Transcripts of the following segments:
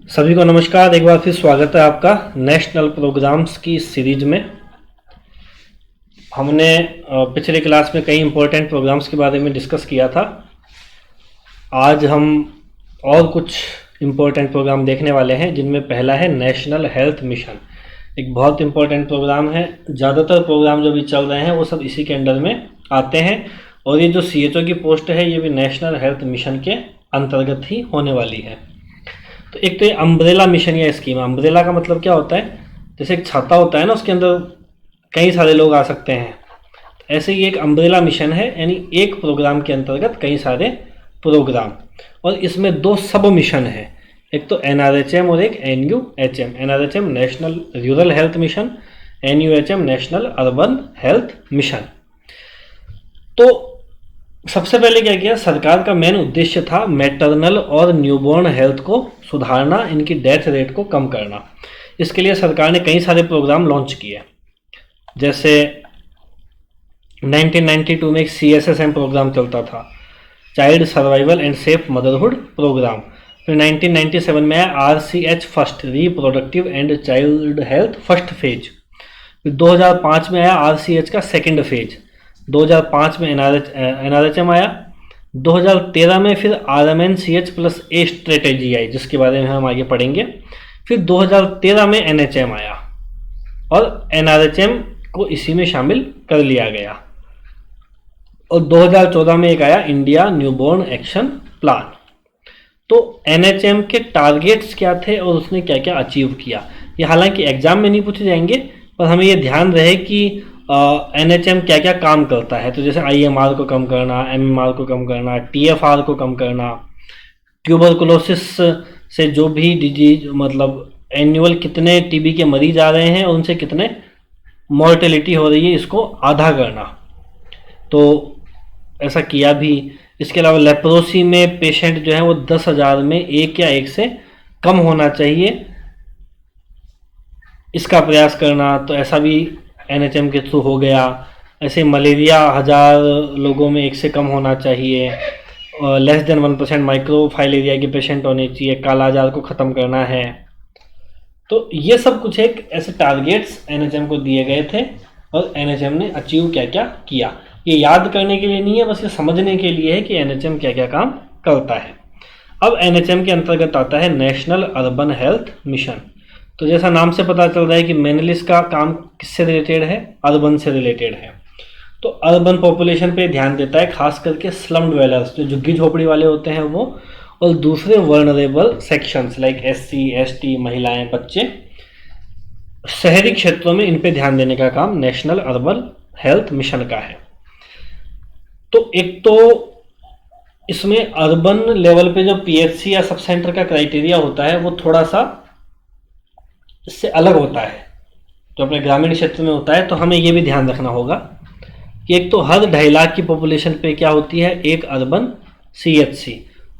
सभी को नमस्कार। एक बार फिर स्वागत है आपका नेशनल प्रोग्राम्स की सीरीज में। हमने पिछले क्लास में कई इम्पोर्टेंट प्रोग्राम्स के बारे में डिस्कस किया था। आज हम और कुछ इम्पोर्टेंट प्रोग्राम देखने वाले हैं, जिनमें पहला है नेशनल हेल्थ मिशन। एक बहुत इम्पोर्टेंट प्रोग्राम है। ज़्यादातर प्रोग्राम जो भी चल रहे हैं वो सब इसी के अंडर में आते हैं, और ये जो CHO की पोस्ट है ये भी नेशनल हेल्थ मिशन के अंतर्गत ही होने वाली है। तो एक तो ये अम्ब्रेला मिशन या स्कीम। अम्ब्रेला का मतलब क्या होता है, जैसे एक छाता होता है ना, उसके अंदर कई सारे लोग आ सकते हैं। ऐसे ही एक अम्ब्रेला मिशन है, यानी एक प्रोग्राम के अंतर्गत कई सारे प्रोग्राम, और इसमें दो सब मिशन है। एक तो NRHM और एक NUHM। NRHM national rural health mission, NUHM national urban health mission. तो सबसे पहले क्या किया, सरकार का मेन उद्देश्य था मैटरनल और न्यूबॉर्न हेल्थ को सुधारना, इनकी डेथ रेट को कम करना। इसके लिए सरकार ने कई सारे प्रोग्राम लॉन्च किए। जैसे 1992 में एक CSSM प्रोग्राम चलता था, child survival and safe motherhood programme. फिर 1997 में आया RCH first, reproductive and child health first phase. फिर 2005 में आया RCH का सेकेंड फेज। 2005 में NRHM आया। 2013 में फिर RMNCH+A स्ट्रेटेजी आई, जिसके बारे में हम आगे पढ़ेंगे। फिर 2013 में NHM आया, और NRHM को इसी में शामिल कर लिया गया। और 2014 में एक आया इंडिया न्यूबॉर्न एक्शन प्लान। तो NHM के टारगेट्स क्या थे और उसने क्या क्या अचीव किया, ये हालांकि एग्जाम में नहीं पूछे जाएंगे, पर हमें ये ध्यान रहे कि NHM क्या क्या काम करता है। तो जैसे IMR को कम करना, MMR को कम करना, TFR को कम करना, ट्यूबरकुलोसिस से जो भी डिजीज, मतलब एनुअल कितने TB के मरीज आ रहे हैं और उनसे कितने मॉर्टेलिटी हो रही है, इसको आधा करना। तो ऐसा किया भी। इसके अलावा लेप्रोसी में पेशेंट जो है वो 10,000 में एक या एक से कम होना चाहिए, इसका प्रयास करना। तो ऐसा भी NHM के थ्रू हो गया। ऐसे मलेरिया 1000 लोगों में एक से कम होना चाहिए, और लेस देन 1% माइक्रोफाइलेरिया के पेशेंट होने चाहिए, कालाजार को ख़त्म करना है। तो ये सब कुछ एक ऐसे टारगेट्स NHM को दिए गए थे, और NHM ने अचीव क्या क्या किया। ये याद करने के लिए नहीं है, बस ये समझने के लिए है कि NHM क्या क्या काम करता है। अब NHM के अंतर्गत आता है नेशनल अर्बन हेल्थ मिशन। तो जैसा नाम से पता चल रहा है कि मेनली इसका काम किससे रिलेटेड है, अर्बन से रिलेटेड है। तो अर्बन पॉपुलेशन पे ध्यान देता है, खास करके स्लम ड्वेलर्स, जो झुग्गी झोपड़ी वाले होते हैं वो, और दूसरे vulnerable sections like SC ST, महिलाएं, बच्चे। शहरी क्षेत्रों में इन पे ध्यान देने का काम नेशनल अर्बन हेल्थ मिशन का है। तो एक तो इसमें अर्बन लेवल पे जो PHC या सब सेंटर का क्राइटेरिया होता है वो थोड़ा सा इससे अलग होता है जो अपने ग्रामीण क्षेत्र में होता है। तो हमें ये भी ध्यान रखना होगा कि एक तो हर 2.5 लाख की पॉपुलेशन पे क्या होती है, एक अर्बन CHC,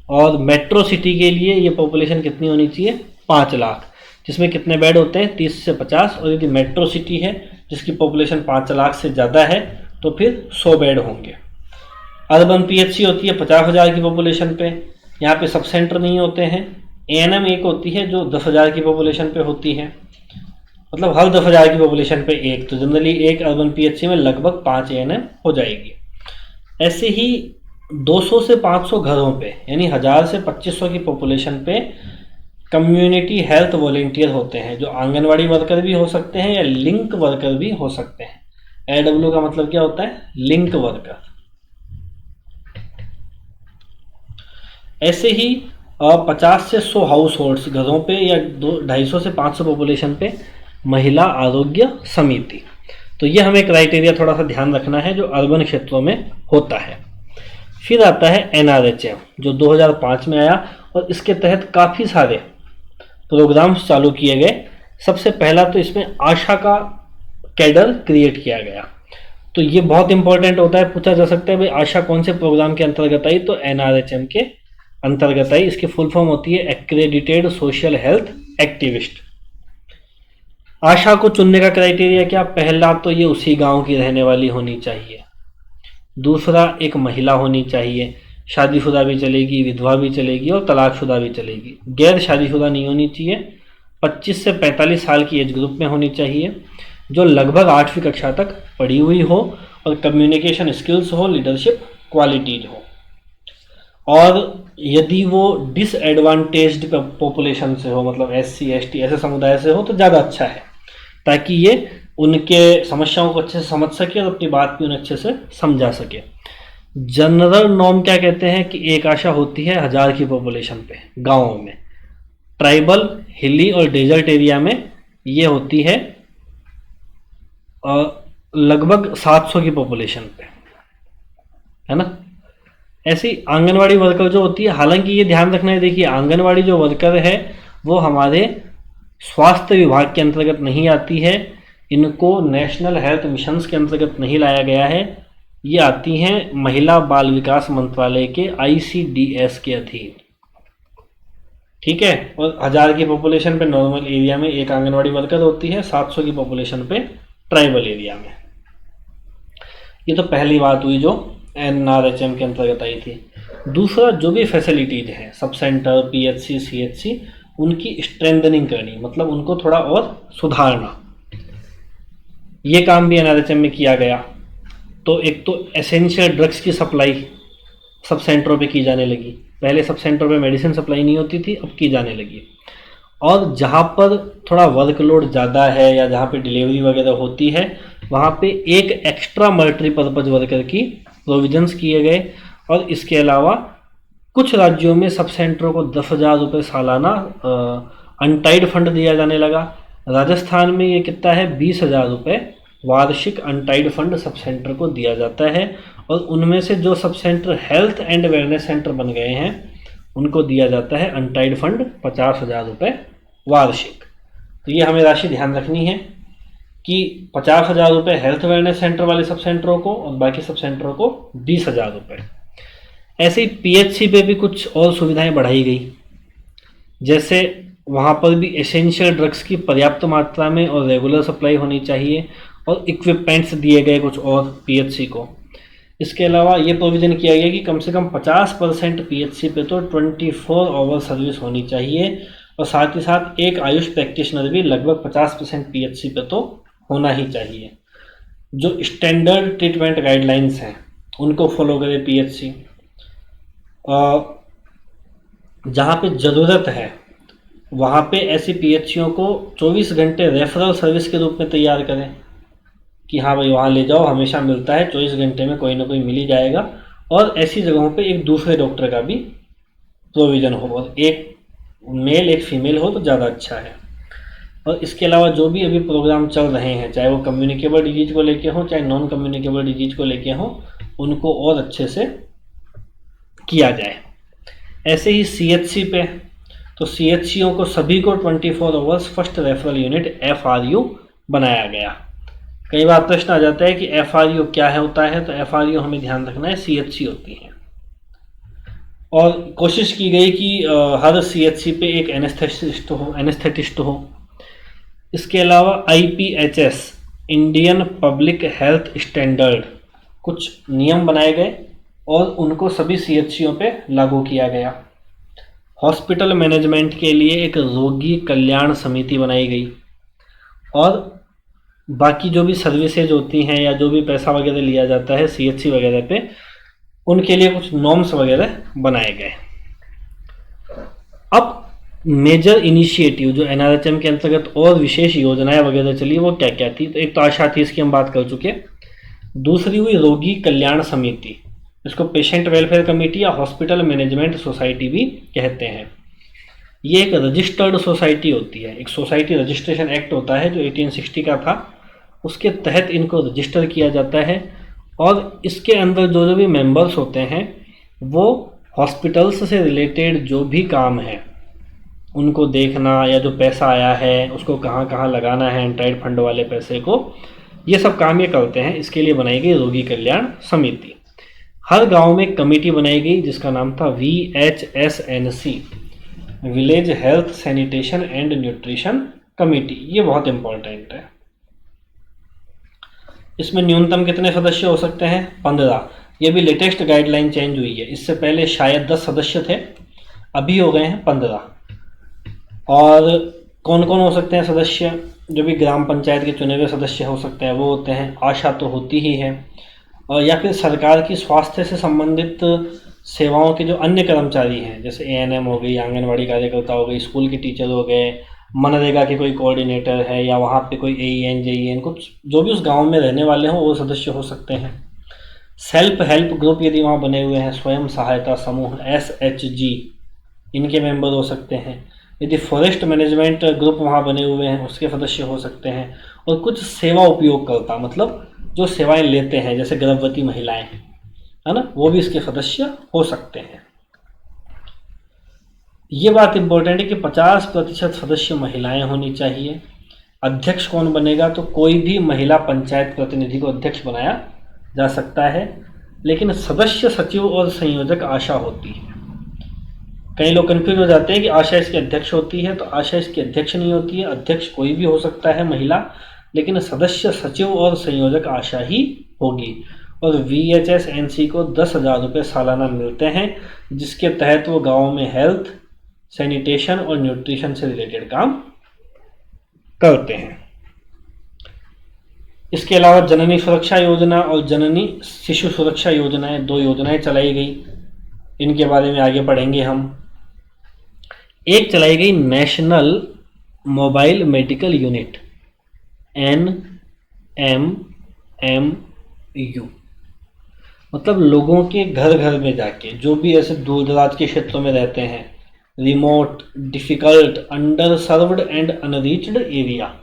और मेट्रो सिटी के लिए ये पॉपुलेशन कितनी होनी चाहिए, 5 लाख, जिसमें कितने बेड होते हैं, 30 से 50। और यदि मेट्रो सिटी है जिसकी पॉपुलेशन 5 लाख से ज़्यादा है तो फिर 100 बेड होंगे। अर्बन PHC होती है 50,000 की पॉपुलेशन पे, यहाँ पे सब सेंटर नहीं होते हैं। ANM एक होती है जो 10,000 की पॉपुलेशन पे होती है, मतलब हर 10,000 की पॉपुलेशन पे एक। तो जनरली एक अर्बन PHC में लगभग 5 ANM हो जाएगी। ऐसे ही 200 से 500 घरों पे, यानी 1000 से 2500 की पॉपुलेशन पे कम्युनिटी हेल्थ वॉलेंटियर होते हैं, जो आंगनवाड़ी वर्कर भी हो सकते हैं या लिंक वर्कर भी हो सकते हैं। AW का मतलब क्या होता है, लिंक वर्कर। ऐसे ही 50 से 100 हाउस होल्ड्स घरों पे, या 250 से 500 पॉपुलेशन पे महिला आरोग्य समिति। तो ये हमें क्राइटेरिया थोड़ा सा ध्यान रखना है जो अर्बन क्षेत्रों में होता है। फिर आता है NRHM, जो 2005 में आया, और इसके तहत काफ़ी सारे प्रोग्राम्स चालू किए गए। सबसे पहला तो इसमें आशा का कैडर क्रिएट किया गया। तो ये बहुत इंपॉर्टेंट होता है, पूछा जा सकता है भाई आशा कौन से प्रोग्राम के अंतर्गत आई, तो NRHM के अंतर्गत आई। इसकी फुल फॉर्म होती है एक्रेडिटेड सोशल हेल्थ एक्टिविस्ट। आशा को चुनने का क्राइटेरिया क्या, पहला तो ये उसी गांव की रहने वाली होनी चाहिए, दूसरा एक महिला होनी चाहिए, शादीशुदा भी चलेगी, विधवा भी चलेगी और तलाकशुदा भी चलेगी। गैर शादीशुदा नहीं होनी चाहिए, 25 से 45 साल की एज ग्रुप में होनी चाहिए, जो लगभग 8वीं कक्षा तक पढ़ी हुई हो और कम्युनिकेशन स्किल्स हो, लीडरशिप क्वालिटीज हो। और यदि वो डिसएडवांटेज्ड पॉपुलेशन से हो, मतलब SC ST ऐसे समुदाय से हो तो ज़्यादा अच्छा है, ताकि ये उनके समस्याओं को अच्छे से समझ सके और अपनी बात भी उन्हें अच्छे से समझा सके। जनरल नॉर्म क्या कहते हैं कि एक आशा होती है 1000 की पॉपुलेशन पे गाँवों में, ट्राइबल, हिली और डेजर्ट एरिया में ये होती है लगभग 700 की पॉपुलेशन पे, है ना। ऐसी आंगनवाड़ी वर्कर जो होती है, हालांकि ये ध्यान रखना है, देखिए आंगनवाड़ी जो वर्कर है वो हमारे स्वास्थ्य विभाग के अंतर्गत नहीं आती है, इनको नेशनल हेल्थ मिशंस के अंतर्गत नहीं लाया गया है, ये आती हैं महिला बाल विकास मंत्रालय के ICDS के अधीन, ठीक है। और 1000 की पॉपुलेशन पे नॉर्मल एरिया में एक आंगनवाड़ी वर्कर होती है, 700 की पॉपुलेशन पे ट्राइबल एरिया में। ये तो पहली बात हुई जो NRHM के अंतर्गत आई थी। दूसरा, जो भी फैसिलिटीज हैं, सब सेंटर, PHC CHC, उनकी स्ट्रेंथनिंग करनी, मतलब उनको थोड़ा और सुधारना, ये काम भी NRHM में किया गया। तो एक तो एसेंशियल ड्रग्स की सप्लाई सब सेंटरों पे की जाने लगी, पहले सब सेंटरों पे मेडिसिन सप्लाई नहीं होती थी, अब की जाने लगी। और जहाँ पर थोड़ा वर्कलोड ज़्यादा है या जहाँ पे डिलीवरी वगैरह होती है, वहाँ पे एक एक्स्ट्रा मल्टीपर्पज़ वर्कर की प्रोविजंस किए गए। और इसके अलावा कुछ राज्यों में सब सेंटरों को 10,000 रुपये सालाना अनटाइड फंड दिया जाने लगा। राजस्थान में ये कितना है, 20,000 रुपये वार्षिक अनटाइड फंड सब सेंटर को दिया जाता है। और उनमें से जो sub centre health and wellness centre बन गए हैं उनको दिया जाता है अनटाइड फंड 50,000 रुपये वार्षिक। तो ये हमें राशि ध्यान रखनी है कि 50,000 रुपये हेल्थ वेलनेस सेंटर वाले सब सेंटरों को और बाकी सब सेंटरों को 20,000 रुपये। ऐसे ही PHC पे भी कुछ और सुविधाएं बढ़ाई गई, जैसे वहाँ पर भी एसेंशियल ड्रग्स की पर्याप्त मात्रा में और रेगुलर सप्लाई होनी चाहिए, और इक्विपमेंट्स दिए गए कुछ और PHC को। इसके अलावा ये प्रोविज़न किया गया कि कम से कम 50% PHC पे तो 24 आवर सर्विस होनी चाहिए, और साथ ही साथ एक आयुष प्रैक्टिशनर भी लगभग 50% PHC पे तो होना ही चाहिए। जो स्टैंडर्ड ट्रीटमेंट गाइडलाइंस हैं उनको फॉलो करे PHC। जहाँ पे ज़रूरत है वहाँ पे ऐसी PHCओं को 24 घंटे रेफरल सर्विस के रूप में तैयार करें कि हाँ भाई वहाँ ले जाओ, हमेशा मिलता है, 24 घंटे में कोई ना कोई मिल ही जाएगा। और ऐसी जगहों पे एक दूसरे डॉक्टर का भी प्रोविज़न हो, और एक मेल एक फीमेल हो तो ज़्यादा अच्छा है। और इसके अलावा जो भी अभी प्रोग्राम चल रहे हैं, चाहे वो कम्युनिकेबल डिजीज को लेके हो चाहे नॉन कम्युनिकेबल डिजीज को लेके हो, उनको और अच्छे से किया जाए। ऐसे ही CHC पे, तो CHCओं को सभी को 24 hours first referral unit FRU बनाया गया। कई बार प्रश्न आ जाता है कि FRU क्या है होता है, तो FRU हमें ध्यान रखना है CHC होती है। और कोशिश की गई कि हर CHC पे एक एनेस्थेटिस्ट हो। इसके अलावा IPHS Indian public health standard कुछ नियम बनाए गए और उनको सभी CHCओं पे लागू किया गया। हॉस्पिटल मैनेजमेंट के लिए एक रोगी कल्याण समिति बनाई गई, और बाकी जो भी सर्विसेज होती हैं या जो भी पैसा वगैरह लिया जाता है CHC वगैरह पे, उनके लिए कुछ नॉर्म्स वगैरह बनाए गए। अब मेजर इनिशिएटिव जो NRHM के अंतर्गत और विशेष योजनाएं वगैरह चली वो क्या क्या थी, तो एक तो आशा थी, इसकी हम बात कर चुके। दूसरी हुई रोगी कल्याण समिति, इसको पेशेंट वेलफेयर कमेटी या हॉस्पिटल मैनेजमेंट सोसाइटी भी कहते हैं। ये एक रजिस्टर्ड सोसाइटी होती है, एक सोसाइटी रजिस्ट्रेशन एक्ट होता है जो 1860 का था, उसके तहत इनको रजिस्टर किया जाता है। और इसके अंदर जो जो भी मेंबर्स होते हैं वो हॉस्पिटल्स से रिलेटेड जो भी काम है उनको देखना, या जो पैसा आया है उसको कहाँ कहाँ लगाना है एंटाइड फंड वाले पैसे को, ये सब काम ये करते हैं। इसके लिए बनाई गई रोगी कल्याण समिति। हर गांव में एक कमेटी बनाई गई जिसका नाम था VHSNC, village health sanitation and nutrition committee. ये बहुत इंपॉर्टेंट है। इसमें न्यूनतम कितने सदस्य हो सकते हैं? 15। ये भी लेटेस्ट गाइडलाइन चेंज हुई है, इससे पहले शायद 10 सदस्य थे, अभी हो गए हैं 15। और कौन कौन हो सकते हैं सदस्य? जो भी ग्राम पंचायत के चुने हुए सदस्य हो सकते हैं वो होते हैं, आशा तो होती ही है, और या फिर सरकार की स्वास्थ्य से संबंधित सेवाओं के जो अन्य कर्मचारी हैं, जैसे एएनएम हो गई, आंगनवाड़ी कार्यकर्ता हो गई, स्कूल के टीचर हो गए, मनरेगा के कोई कोऑर्डिनेटर है, या वहाँ पे कोई एईएन जेईएन, कुछ जो भी उस गांव में रहने वाले हों वो सदस्य हो सकते हैं। सेल्फ हेल्प ग्रुप यदि वहाँ बने हुए हैं, स्वयं सहायता समूह SHG, इनके मेंबर हो सकते हैं। यदि फॉरेस्ट मैनेजमेंट ग्रुप वहाँ बने हुए हैं उसके सदस्य हो सकते हैं। और कुछ सेवा उपयोगकर्ता, मतलब जो सेवाएं लेते हैं, जैसे गर्भवती महिलाएं, है ना, वो भी इसके सदस्य हो सकते हैं। ये बात इंपॉर्टेंट है कि 50% सदस्य महिलाएं होनी चाहिए। अध्यक्ष कौन बनेगा? तो कोई भी महिला पंचायत प्रतिनिधि को अध्यक्ष बनाया जा सकता है, लेकिन सदस्य सचिव और संयोजक आशा होती है। कई लोग कंफ्यूज हो जाते हैं कि आशा इसकी अध्यक्ष होती है, तो आशा इसकी अध्यक्ष नहीं होती है। अध्यक्ष कोई भी हो सकता है महिला, लेकिन सदस्य सचिव और संयोजक आशा ही होगी। और VHSNC को 10,000 रुपये सालाना मिलते हैं, जिसके तहत वो गाँव में हेल्थ, सैनिटेशन और न्यूट्रिशन से रिलेटेड काम करते हैं। इसके अलावा जननी सुरक्षा योजना और जननी शिशु सुरक्षा योजनाएं, 2 योजनाएं चलाई गई, इनके बारे में आगे पढ़ेंगे हम। एक चलाई गई national mobile medical unit, NMMU, मतलब लोगों के घर घर में जाके, जो भी ऐसे दूर दराज के क्षेत्रों में रहते हैं, remote, difficult, under served and unreached area,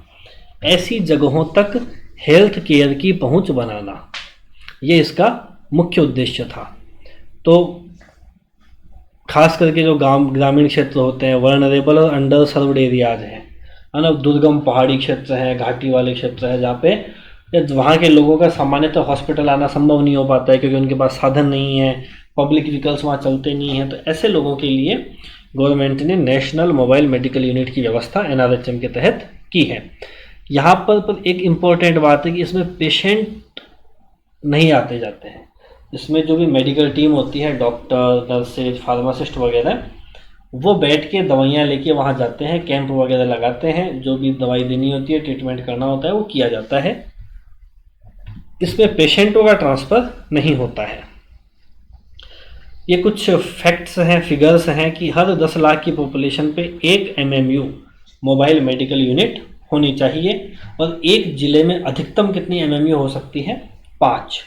ऐसी जगहों तक हेल्थ केयर की पहुंच बनाना, ये इसका मुख्य उद्देश्य था। तो खास करके जो ग्रामीण क्षेत्र होते हैं, वर्नरेबल और अंडर सर्व्ड एरियाज हैं, है ना, दुर्गम पहाड़ी क्षेत्र है, घाटी वाले क्षेत्र है, जहाँ पे वहाँ के लोगों का सामान्यतः हॉस्पिटल आना संभव नहीं हो पाता है, क्योंकि उनके पास साधन नहीं है, पब्लिक व्हीकल्स वहाँ चलते नहीं हैं। तो ऐसे लोगों के लिए गवर्नमेंट ने नेशनल मोबाइल मेडिकल यूनिट की व्यवस्था NRHM के तहत की है। यहाँ पर एक इम्पॉर्टेंट बात है कि इसमें पेशेंट नहीं आते जाते हैं। इसमें जो भी मेडिकल टीम होती है, डॉक्टर, नर्सेज, फार्मासिस्ट वगैरह, वो बैठ के दवाइयाँ लेके वहाँ जाते हैं, कैंप वगैरह लगाते हैं, जो भी दवाई देनी होती है, ट्रीटमेंट करना होता है, वो किया जाता है। इसमें पेशेंटों का ट्रांसफ़र नहीं होता है। ये कुछ फैक्ट्स हैं, फिगर्स हैं कि हर 10 लाख की पॉपुलेशन पे एक MMU मोबाइल मेडिकल यूनिट होनी चाहिए। और एक ज़िले में अधिकतम कितनी MMU हो सकती है? 5।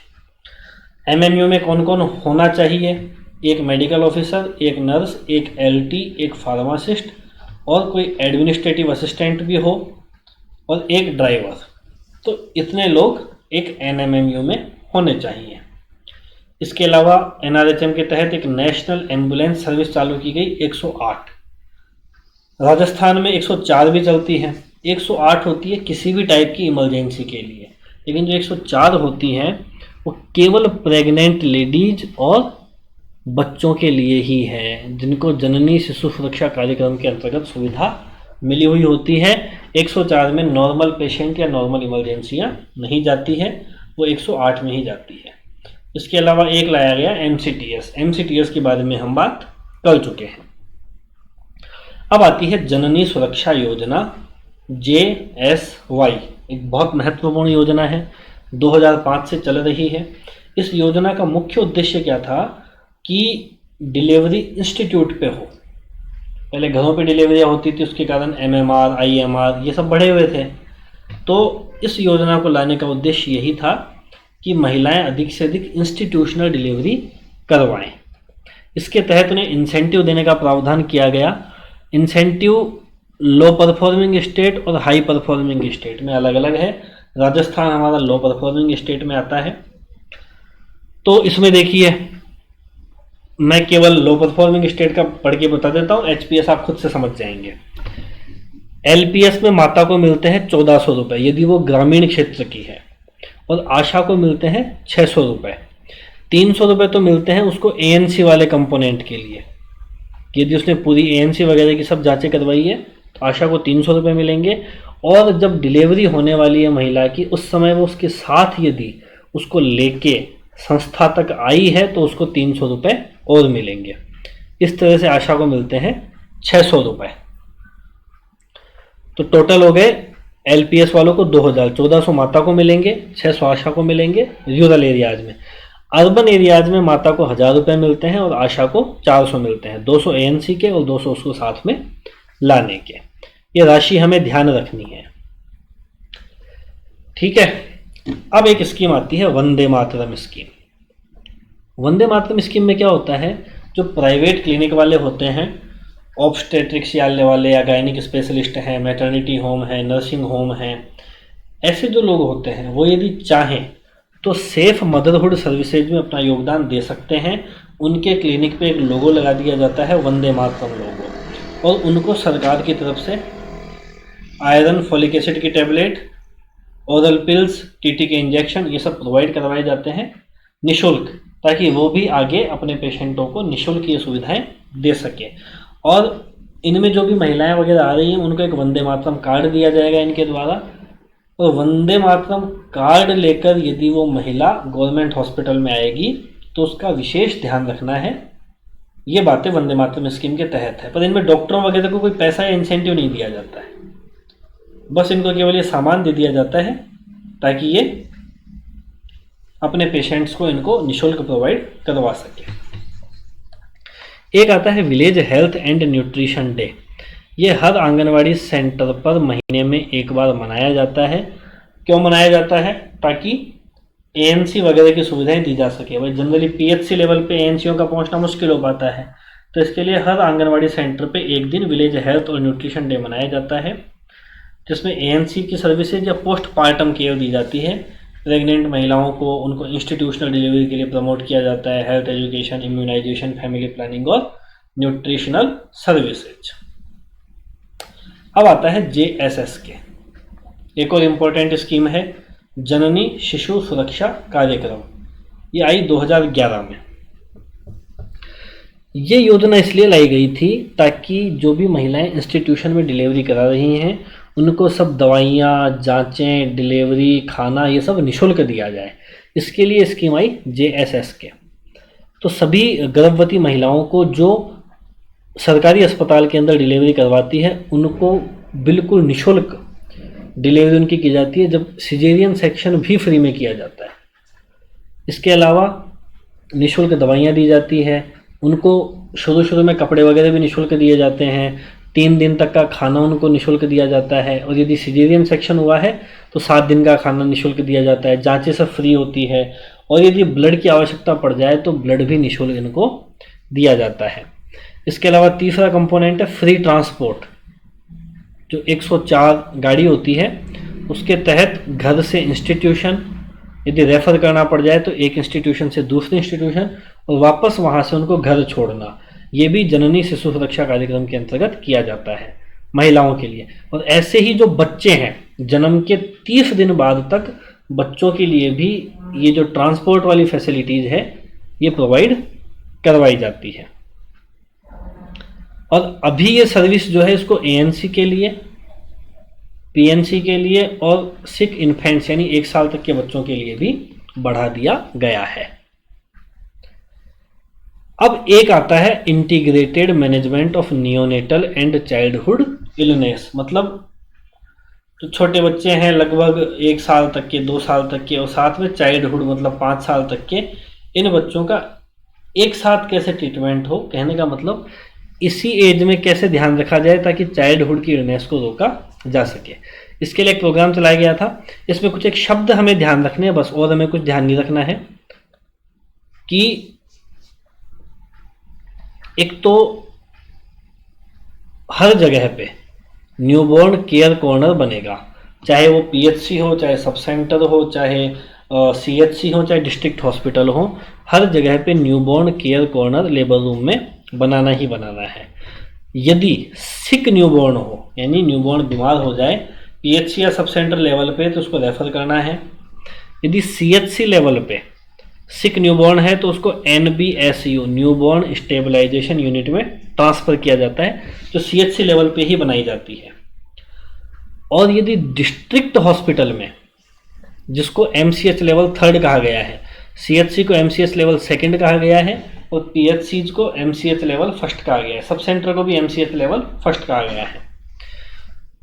MMU में कौन कौन होना चाहिए? एक मेडिकल ऑफिसर, एक नर्स, एक LT, एक फार्मासिस्ट, और कोई एडमिनिस्ट्रेटिव असिस्टेंट भी हो, और एक ड्राइवर। तो इतने लोग एक NMMU में होने चाहिए। इसके अलावा NRHM के तहत एक नेशनल एम्बुलेंस सर्विस चालू की गई, 108। राजस्थान में 104 भी चलती है। 108 होती है किसी भी टाइप की इमरजेंसी के लिए, लेकिन जो 104 होती हैं वो केवल प्रेग्नेंट लेडीज और बच्चों के लिए ही है, जिनको जननी शिशु सुरक्षा कार्यक्रम के अंतर्गत सुविधा मिली हुई होती है। 104 में नॉर्मल पेशेंट या नॉर्मल इमरजेंसियाँ नहीं जाती है, वो 108 में ही जाती है। इसके अलावा एक लाया गया MCTS के बारे में हम बात कर चुके हैं। अब आती है जननी सुरक्षा योजना, JSY, एक बहुत महत्वपूर्ण योजना है, 2005 से चल रही है। इस योजना का मुख्य उद्देश्य क्या था कि डिलीवरी इंस्टीट्यूट पे हो। पहले घरों पे डिलीवरियाँ होती थी, उसके कारण MMR, IMR ये सब बढ़े हुए थे। तो इस योजना को लाने का उद्देश्य यही था कि महिलाएं अधिक से अधिक इंस्टीट्यूशनल डिलीवरी करवाएं। इसके तहत उन्हें इंसेंटिव देने का प्रावधान किया गया। इंसेंटिव लो परफॉर्मिंग स्टेट और हाई परफॉर्मिंग स्टेट में अलग अलग है। राजस्थान हमारा लो परफॉर्मिंग स्टेट में आता है। तो इसमें देखिए, मैं केवल लो परफॉर्मिंग स्टेट का पढ़ के बता देता हूँ, HPS आप खुद से समझ जाएंगे। LPS में माता को मिलते हैं 1400 रुपये यदि वो ग्रामीण क्षेत्र की है, और आशा को मिलते हैं 600 रुपये। 300 रुपये तो मिलते हैं उसको ANC वाले कंपोनेंट के लिए, यदि उसने पूरी ANC वगैरह की सब जांचें करवाई है तो आशा को 300 रुपये मिलेंगे। और जब डिलीवरी होने वाली है महिला की, उस समय वो उसके साथ यदि उसको लेके संस्था तक आई है तो उसको 300 रुपये और मिलेंगे। इस तरह से आशा को मिलते हैं 600 रुपये। तो टोटल हो गए LPS वालों को 2000, 1400 माता को मिलेंगे, 600 आशा को मिलेंगे रूरल एरियाज में। अर्बन एरियाज में माता को 1000 रुपये मिलते हैं और आशा को 400 मिलते हैं, 200 ANC के और 200 उसको साथ में लाने के। ये राशि हमें ध्यान रखनी है, ठीक है। अब एक स्कीम आती है वंदे मातरम स्कीम। वंदे मातरम स्कीम में क्या होता है, जो प्राइवेट क्लिनिक वाले होते हैं, ऑब्स्टेट्रिक्सियाल वाले या गायनिक स्पेशलिस्ट हैं, मैटरनिटी होम है, नर्सिंग होम है, ऐसे जो लोग होते हैं वो यदि चाहें तो सेफ मदरहुड सर्विसेज में अपना योगदान दे सकते हैं। उनके क्लिनिक पे एक लोगो लगा दिया जाता है, वंदे मातरम लोगो, और उनको सरकार की तरफ से आयरन, फॉलिक एसिड की टैबलेट, ओरल पिल्स, TT के इंजेक्शन, ये सब प्रोवाइड करवाए जाते हैं निःशुल्क, ताकि वो भी आगे अपने पेशेंटों को निःशुल्क ये सुविधाएं दे सके। और इनमें जो भी महिलाएं वगैरह आ रही हैं उनको एक वंदे मातरम कार्ड दिया जाएगा इनके द्वारा, और वंदे मातरम कार्ड लेकर यदि वो महिला गवर्नमेंट हॉस्पिटल में आएगी तो उसका विशेष ध्यान रखना है। ये बातें वंदे मातरम स्कीम के तहत है, पर इनमें डॉक्टरों वगैरह को कोई पैसा या इंसेंटिव नहीं दिया जाता है, बस इनको केवल ये सामान दे दिया जाता है ताकि ये अपने पेशेंट्स को इनको निःशुल्क प्रोवाइड करवा सके। एक आता है village health and nutrition day. ये हर आंगनवाड़ी सेंटर पर महीने में एक बार मनाया जाता है। क्यों मनाया जाता है? ताकि ANC वगैरह की सुविधाएं दी जा सके। भाई जनरली PHC लेवल पे ANCO का पहुंचना मुश्किल हो पाता है, तो इसके लिए हर आंगनवाड़ी सेंटर पे एक दिन विलेज हेल्थ और न्यूट्रिशन डे मनाया जाता है, जिसमें ANC की सर्विसेज या पोस्टपार्टम केयर दी जाती है। प्रेग्नेंट महिलाओं को उनको इंस्टीट्यूशनल डिलीवरी के लिए प्रमोट किया जाता है, health education, immunisation, family planning और न्यूट्रिशनल सर्विसेज। अब आता है JSSK। एक और इम्पोर्टेंट स्कीम है जननी शिशु सुरक्षा कार्यक्रम। ये आई 2011 में। ये योजना इसलिए लाई गई थी ताकि जो भी महिलाएं इंस्टीट्यूशन में डिलीवरी करा रही हैं उनको सब दवाइयाँ, जांचें, डिलीवरी, खाना ये सब निःशुल्क दिया जाए। इसके लिए स्कीम आई JSSK। तो सभी गर्भवती महिलाओं को जो सरकारी अस्पताल के अंदर डिलीवरी करवाती है उनको बिल्कुल निःशुल्क डिलीवरी उनकी की जाती है, जब सिजेरियन सेक्शन भी फ्री में किया जाता है। इसके अलावा निःशुल्क दवाइयाँ दी जाती है, उनको शुरू में कपड़े वगैरह भी निःशुल्क दिए जाते हैं, 3 दिन तक का खाना उनको निःशुल्क दिया जाता है, और यदि सिजेरियन सेक्शन हुआ है तो 7 दिन का खाना निःशुल्क दिया जाता है, जांचें सब फ्री होती है, और यदि ब्लड की आवश्यकता पड़ जाए तो ब्लड भी निःशुल्क इनको दिया जाता है। इसके अलावा तीसरा कंपोनेंट है फ्री ट्रांसपोर्ट। जो 104 गाड़ी होती है उसके तहत घर से इंस्टीट्यूशन यदि रेफर करना पड़ जाए तो एक इंस्टीट्यूशन से दूसरे इंस्टीट्यूशन और वापस वहाँ से उनको घर छोड़ना, ये भी जननी शिशु सुरक्षा कार्यक्रम के अंतर्गत किया जाता है महिलाओं के लिए। और ऐसे ही जो बच्चे हैं जन्म के 30 दिन बाद तक, बच्चों के लिए भी ये जो ट्रांसपोर्ट वाली फैसिलिटीज़ है ये प्रोवाइड करवाई जाती है। और अभी ये सर्विस जो है इसको ANC के लिए, PNC के लिए और सिक इन्फेंट्स यानी 1 साल तक के बच्चों के लिए भी बढ़ा दिया गया है। अब एक आता है integrated management of neonatal and childhood illness. मतलब जो छोटे बच्चे हैं लगभग 1 साल तक के, 2 साल तक के, और साथ में चाइल्डहुड मतलब 5 साल तक के, इन बच्चों का एक साथ कैसे ट्रीटमेंट हो। कहने का मतलब इसी एज में कैसे ध्यान रखा जाए ताकि चाइल्डहुड की इलनेस को रोका जा सके। इसके लिए एक प्रोग्राम चलाया गया था। इसमें कुछ एक शब्द हमें ध्यान रखने हैं बस, और हमें कुछ ध्यान नहीं रखना है कि एक तो हर जगह पे न्यूबॉर्न केयर कॉर्नर बनेगा, चाहे वो PHC हो, चाहे सब सेंटर हो, चाहे CHC हो, चाहे डिस्ट्रिक्ट हॉस्पिटल हो, हर जगह पे newborn care corner labour room में बनाना ही बनाना है। यदि सिक न्यूबॉर्न हो यानी न्यूबॉर्न बीमार हो जाए PHC या सब सेंटर लेवल पे तो उसको रेफर करना है। यदि CHC लेवल पे सिक न्यूबॉर्न है तो उसको NBSU न्यूबॉर्न स्टेबलाइजेशन यूनिट में ट्रांसफ़र किया जाता है, जो CHC लेवल पे ही बनाई जाती है। और यदि डिस्ट्रिक्ट हॉस्पिटल में, जिसको MCH लेवल 3 कहा गया है, CHC को MCH लेवल सेकंड कहा गया है और PHC को MCH लेवल फर्स्ट कहा गया है। सब सेंटर को भी MCH लेवल फर्स्ट कहा गया है।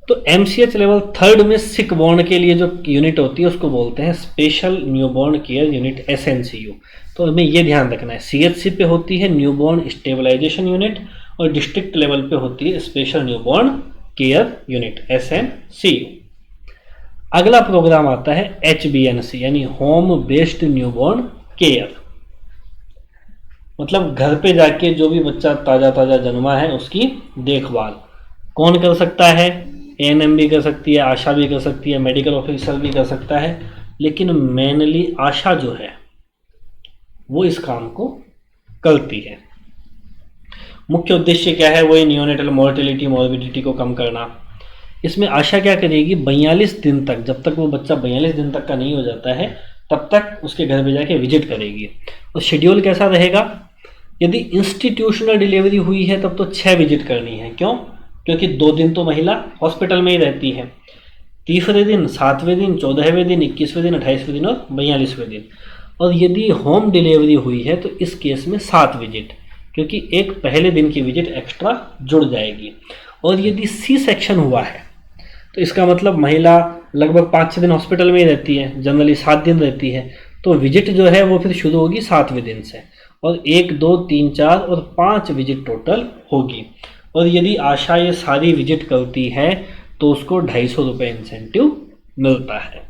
तो MCH लेवल थर्ड में सिक बॉर्न के लिए जो यूनिट होती है उसको बोलते हैं special newborn care unit, SNCU। तो हमें ये ध्यान रखना है, CHC पे होती है न्यूबॉर्न स्टेबलाइजेशन यूनिट और डिस्ट्रिक्ट लेवल पे होती है special newborn care unit, SNCU। अगला प्रोग्राम आता है HBNC यानी होम बेस्ड न्यूबॉर्न केयर। मतलब घर पे जाके जो भी बच्चा ताज़ा ताज़ा जन्मा है उसकी देखभाल कौन कर सकता है? ANM भी कर सकती है, आशा भी कर सकती है, मेडिकल ऑफिसर भी कर सकता है, लेकिन मेनली आशा जो है वो इस काम को करती है। मुख्य उद्देश्य क्या है? वही नियोनेटल मोर्टेलिटी मॉर्बिडिटी को कम करना। इसमें आशा क्या करेगी? 42 दिन तक, जब तक वो बच्चा 42 दिन तक का नहीं हो जाता है तब तक उसके घर पे जाके विजिट करेगी। और शेड्यूल कैसा रहेगा? यदि इंस्टीट्यूशनल डिलीवरी हुई है तब तो 6 विजिट करनी है। क्यों? क्योंकि 2 दिन तो महिला हॉस्पिटल में ही रहती है, 30वें दिन, 7वें दिन, 14वें दिन, 21वें दिन, 28वें दिन और 42वें दिन। और यदि होम डिलीवरी हुई है तो इस केस में 7 विजिट, क्योंकि एक पहले दिन की विजिट एक्स्ट्रा जुड़ जाएगी। और यदि C सेक्शन हुआ है तो इसका मतलब महिला लगभग 5-6 दिन हॉस्पिटल में ही रहती है, जनरली 7 दिन रहती है, तो विजिट जो है वो फिर शुरू होगी 7वें दिन से और 1, 2, 3, 4 और 5 विजिट टोटल होगी। और यदि आशा ये सारी विजिट करती है तो उसको 250 रुपये इंसेंटिव मिलता है।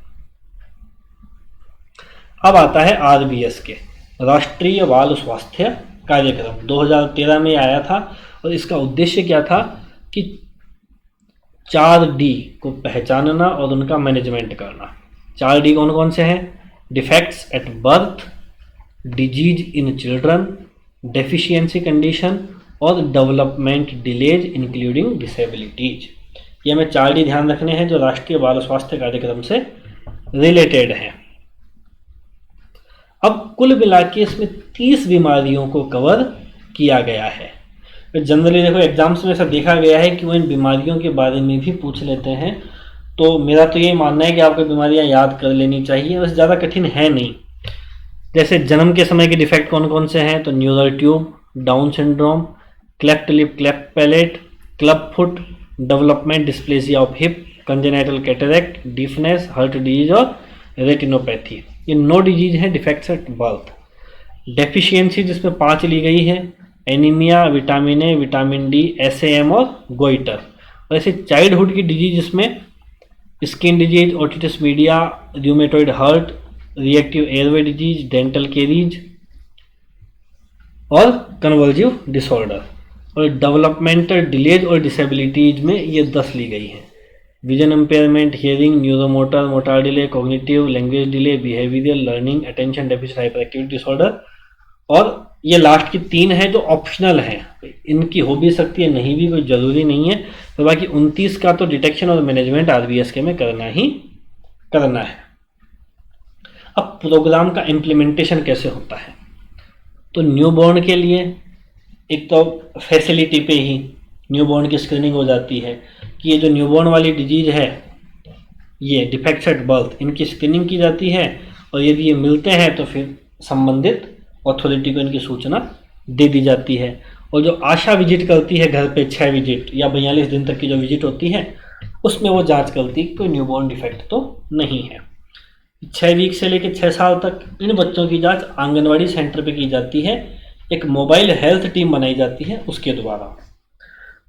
अब आता है RBS के, राष्ट्रीय बाल स्वास्थ्य कार्यक्रम, 2013 में आया था और इसका उद्देश्य क्या था कि 4D को पहचानना और उनका मैनेजमेंट करना। 4D कौन कौन से हैं? Defects at birth, disease in children, deficiency condition और डेवलपमेंट डिलेज इंक्लूडिंग डिसेबिलिटीज। ये हमें 4D ध्यान रखने हैं जो राष्ट्रीय बाल स्वास्थ्य कार्यक्रम से रिलेटेड हैं। अब कुल मिला के इसमें 30 बीमारियों को कवर किया गया है। जनरली देखो एग्जाम्स में ऐसा देखा गया है कि वो इन बीमारियों के बारे में भी पूछ लेते हैं, तो मेरा तो यही मानना है कि आपको बीमारियां याद कर लेनी चाहिए, बस ज़्यादा कठिन है नहीं। जैसे जन्म के समय के डिफेक्ट कौन कौन से हैं? तो neural tube, down syndrome, cleft lip, cleft palate, club foot, development dysplasia of hip, congenital cataract, deafness, heart disease और रेटिनोपैथी। ये 9 डिजीज हैं डिफेक्ट्स एट बर्थ। डेफिशिएंसी जिसमें 5 ली गई है, anaemia, vitamin A, vitamin D, SAM और goitre. और ऐसे childhood की डिजीज जिसमें skin disease, otitis media, rheumatoid heart, reactive airway disease, dental caries और कन्वर्जिव डिसऑर्डर। और डेवलपमेंटल डिलेज और डिसेबिलिटीज में ये 10 ली गई हैं। Vision impairment, hearing, neuromotor, motor delay, cognitive, language delay, behavioural, learning, attention deficit hyper activity disorder. और ये last की 3 है जो ऑप्शनल हैं, इनकी हो भी सकती है, नहीं भी, कोई ज़रूरी नहीं है। तो बाकी 29 का तो डिटेक्शन और मैनेजमेंट RBS के में करना ही करना है। अब प्रोग्राम का इम्प्लीमेंटेशन कैसे होता है? तो न्यूबॉर्न के लिए एक तो फैसिलिटी पे ही न्यूबॉर्न की स्क्रीनिंग हो जाती है कि ये जो न्यूबॉर्न वाली डिजीज है, ये डिफेक्ट्स एट बर्थ, इनकी स्क्रीनिंग की जाती है और यदि ये मिलते हैं तो फिर संबंधित अथॉरिटी को इनकी सूचना दे दी जाती है। और जो आशा विजिट करती है घर पे 6 विजिट या 42 दिन तक की जो विजिट होती है उसमें वो जांच करती है कोई न्यूबॉर्न डिफेक्ट तो नहीं है। 6 वीक से लेकर 6 साल तक इन बच्चों की जांच आंगनवाड़ी सेंटर पे की जाती है, एक मोबाइल हेल्थ टीम बनाई जाती है उसके द्वारा।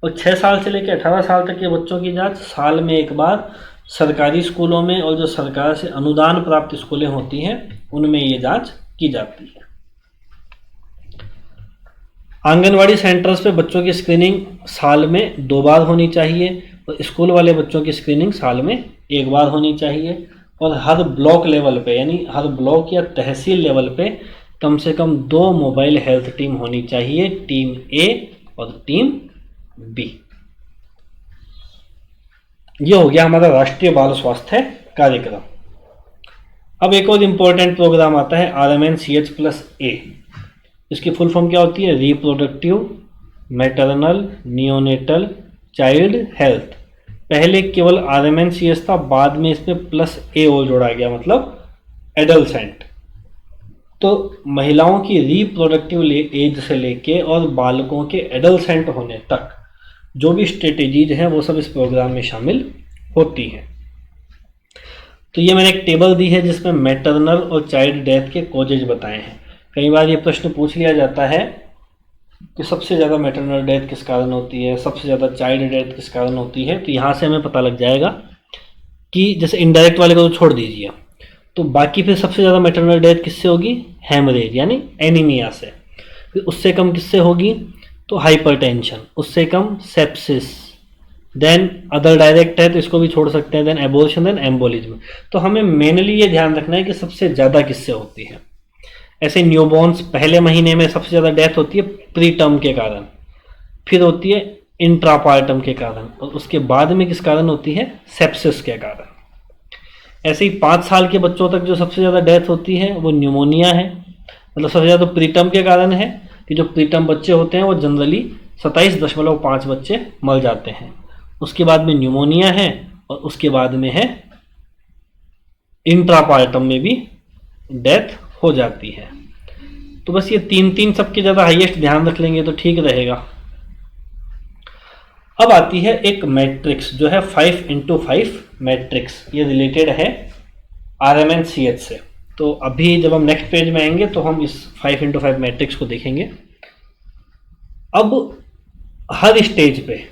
और 6 साल से लेकर 18 साल तक के बच्चों की जांच साल में एक बार सरकारी स्कूलों में और जो सरकार से अनुदान प्राप्त स्कूलें होती हैं उनमें ये जांच की जाती है। आंगनवाड़ी सेंटर्स पे बच्चों की स्क्रीनिंग साल में 2 बार होनी चाहिए और स्कूल वाले बच्चों की स्क्रीनिंग साल में 1 बार होनी चाहिए। और हर ब्लॉक लेवल पे यानी हर ब्लॉक या तहसील लेवल पे कम से कम 2 मोबाइल हेल्थ टीम होनी चाहिए, टीम A और टीम B। ये हो गया हमारा राष्ट्रीय बाल स्वास्थ्य कार्यक्रम। अब एक और इम्पोर्टेंट प्रोग्राम आता है RMNCH+A। इसकी फुल फॉर्म क्या होती है? Reproductive, maternal, neonatal, child health. पहले केवल RMNCH था, बाद में इसमें +A और जोड़ा गया, मतलब एडल्सेंट। तो महिलाओं की रिप्रोडक्टिव एज से लेके और बालकों के एडolescent होने तक जो भी स्ट्रेटेजीज हैं वो सब इस प्रोग्राम में शामिल होती हैं। तो ये मैंने एक टेबल दी है जिसमें मैटरनल और चाइल्ड डेथ के कॉजेज बताए हैं। कई बार ये प्रश्न पूछ लिया जाता है कि सबसे ज़्यादा मैटरनल डेथ किस कारण होती है, सबसे ज़्यादा चाइल्ड डेथ किस कारण होती है। तो यहाँ से हमें पता लग जाएगा कि जैसे इनडायरेक्ट वाले को तो छोड़ दीजिए, तो बाकी फिर सबसे ज़्यादा मैटरनल डेथ किससे होगी, हेमरेज यानी एनीमिया से। फिर उससे कम किससे होगी, तो हाइपरटेंशन। उससे कम सेप्सिस। देन अदर डायरेक्ट है तो इसको भी छोड़ सकते हैं, देन एबॉर्शन, देन एम्बोलिज्म। तो हमें मेनली ये ध्यान रखना है कि सबसे ज़्यादा किससे होती है। ऐसे न्यूबॉर्न्स पहले महीने में सबसे ज़्यादा डेथ होती है प्री टर्म के कारण, फिर होती है इंट्रापार्टम के कारण, और उसके बाद में किस कारण होती है, सेप्सिस के कारण। ऐसे ही 5 साल के बच्चों तक जो सबसे ज़्यादा डेथ होती है वो न्यूमोनिया है, मतलब सबसे ज़्यादा प्रीटर्म के कारण है कि जो प्रीटर्म बच्चे होते हैं वो जनरली 27.5 बच्चे मर जाते हैं। उसके बाद में न्यूमोनिया है, और उसके बाद में है इंट्रापार्टम में भी डेथ हो जाती है। तो बस ये तीन सबके ज़्यादा हाईएस्ट ध्यान रख लेंगे तो ठीक रहेगा। अब आती है एक मैट्रिक्स जो है 5x5 मैट्रिक्स। ये रिलेटेड है RMN-CH से। तो अभी जब हम नेक्स्ट पेज में आएंगे तो हम इस 5x5 मैट्रिक्स को देखेंगे। अब हर स्टेज पे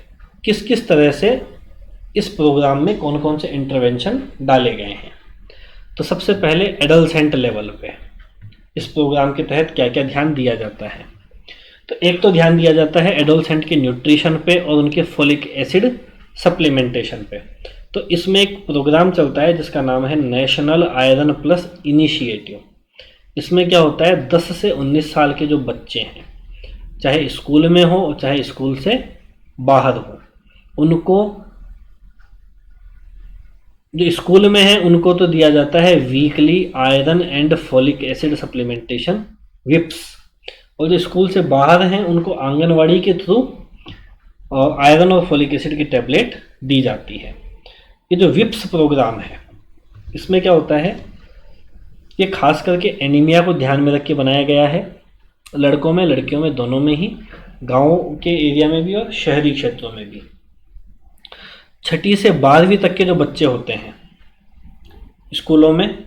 किस किस तरह से इस प्रोग्राम में कौन कौन से इंटरवेंशन डाले गए हैं। तो सबसे पहले एडolescent लेवल पे इस प्रोग्राम के तहत क्या क्या ध्यान दिया जाता है। तो एक तो ध्यान दिया जाता है एडolescent के न्यूट्रिशन पे और उनके फोलिक एसिड सप्लीमेंटेशन पे। तो इसमें एक प्रोग्राम चलता है जिसका नाम है नेशनल आयरन प्लस इनिशिएटिव। इसमें क्या होता है, 10 से 19 साल के जो बच्चे हैं, चाहे स्कूल में हो और चाहे स्कूल से बाहर हो, उनको जो स्कूल में है उनको तो दिया जाता है weekly iron and folic acid supplementation विप्स, और जो स्कूल से बाहर हैं उनको आंगनवाड़ी के थ्रू आयरन और फोलिक एसिड की टैबलेट दी जाती है। ये जो विप्स प्रोग्राम है इसमें क्या होता है, ये खास करके एनीमिया को ध्यान में रख के बनाया गया है, लड़कों में लड़कियों में दोनों में ही, गाँव के एरिया में भी और शहरी क्षेत्रों में भी। 6ठी से 12वीं तक के जो बच्चे होते हैं स्कूलों में,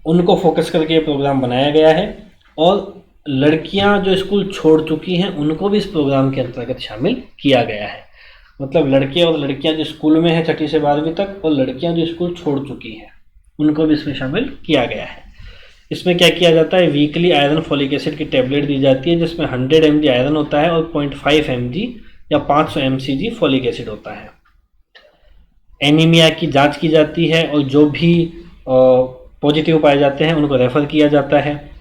उनको फोकस करके ये प्रोग्राम बनाया गया है, और लड़कियां जो स्कूल छोड़ चुकी हैं उनको भी इस प्रोग्राम के अंतर्गत शामिल किया गया है। मतलब लड़के और लड़कियां जो स्कूल में हैं 6ठी से 12वीं तक, और लड़कियां जो स्कूल छोड़ चुकी हैं उनको भी इसमें शामिल किया गया है। इसमें क्या किया जाता है, वीकली आयरन फोलिक एसिड की टैबलेट दी जाती है जिसमें 100 mg आयरन होता है और 0.5 mg या 500 mcg फोलिक एसिड होता है। एनीमिया की जांच की जाती है और जो भी पॉजिटिव पाए जाते हैं उनको रेफर किया जाता है।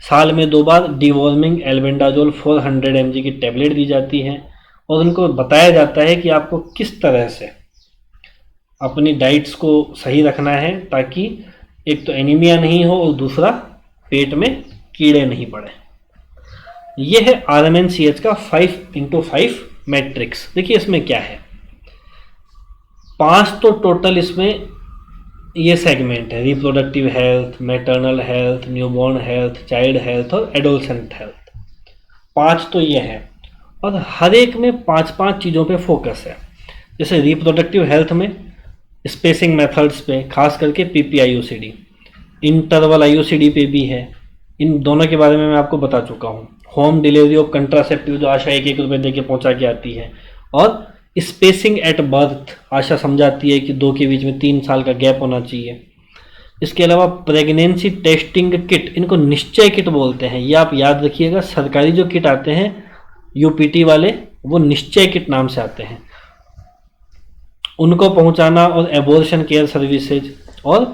साल में 2 बार डिवॉर्मिंग एल्बेंडाजोल 400 mg की टैबलेट दी जाती है, और उनको बताया जाता है कि आपको किस तरह से अपनी डाइट्स को सही रखना है ताकि एक तो एनीमिया नहीं हो और दूसरा पेट में कीड़े नहीं पड़े। ये है RMN-CH का 5x5 मैट्रिक्स। देखिए इसमें क्या है, 5 तो टोटल इसमें ये सेगमेंट है, reproductive health, maternal health, newborn health, child health और एडोलसेंट हेल्थ। 5 तो ये है, और हर एक में 5-5 चीज़ों पे फोकस है। जैसे रिप्रोडक्टिव हेल्थ में स्पेसिंग मेथड्स पे, खास करके PPIUCD, इंटरवल IUCD पे भी है। इन दोनों के बारे में मैं आपको बता चुका हूँ। होम डिलीवरी ऑफ कंट्रासेप्टिव जो आशा 1-1 रुपये दे के पहुँचा के आती है, और स्पेसिंग एट बर्थ आशा समझाती है कि 2 के बीच में 3 साल का गैप होना चाहिए। इसके अलावा प्रेगनेंसी टेस्टिंग किट, इनको निश्चय किट बोलते हैं, ये आप याद रखिएगा। सरकारी जो किट आते हैं UPT वाले वो निश्चय किट नाम से आते हैं, उनको पहुंचाना, और एबॉर्शन केयर सर्विसेज और